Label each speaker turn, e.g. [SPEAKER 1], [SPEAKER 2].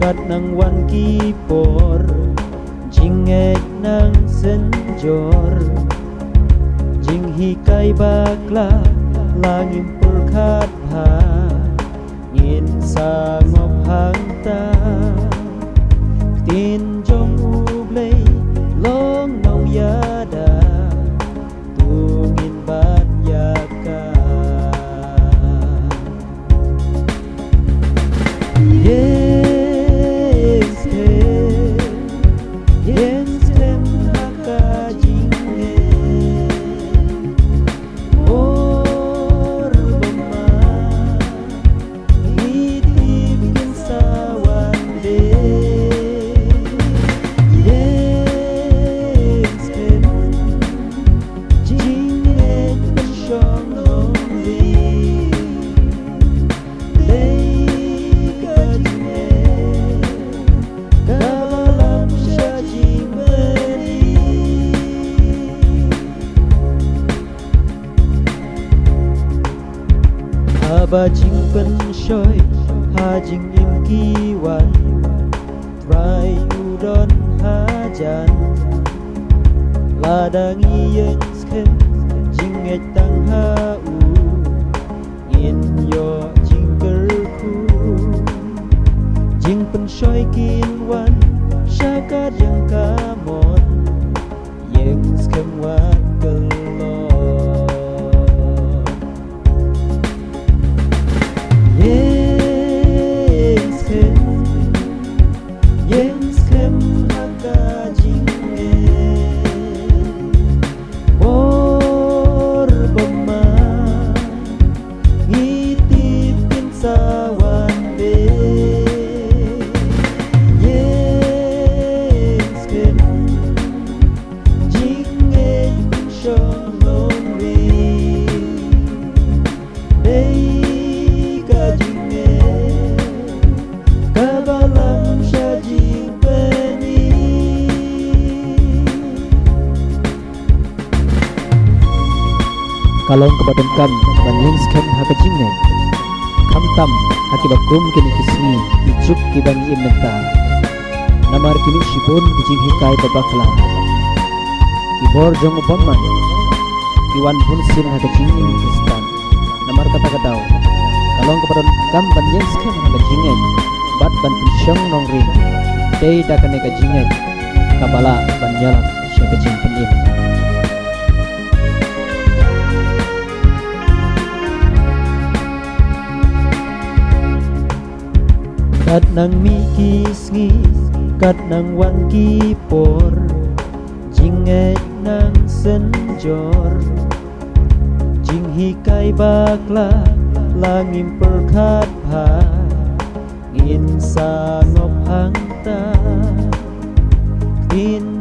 [SPEAKER 1] Kat nang wan kipor jingek nang senjor jing hikai bakla langim perkat ha ngin sangop hangta tin jong ublei long nong yada tungin bat yaka Ba jing pen shoy ha jing im kiwan try udon hajan ladang iyeng sken jing et tang ha u in yo jing kerku jing pen shoy kin wan syakat yang kamon yeng sken wat kalong kebadan kam banyeng skem haka jingai kam tam haki bakum kini kismi ijuk kibangi imenta namar kini shibun kijing hikai babakla kibor jong upamman kiwan pun sin haka jinging istan namar kata kadau kalong kebadan kam banyeng skem haka jingai bat ban pensyong nongrin day dakane ka jingai kabala banyalam syaka jing penim kat nang mikis ngis kat nang wan kipor jinget nang senjor jing hikai bakla langim perkat ha ngin sangop hangta tin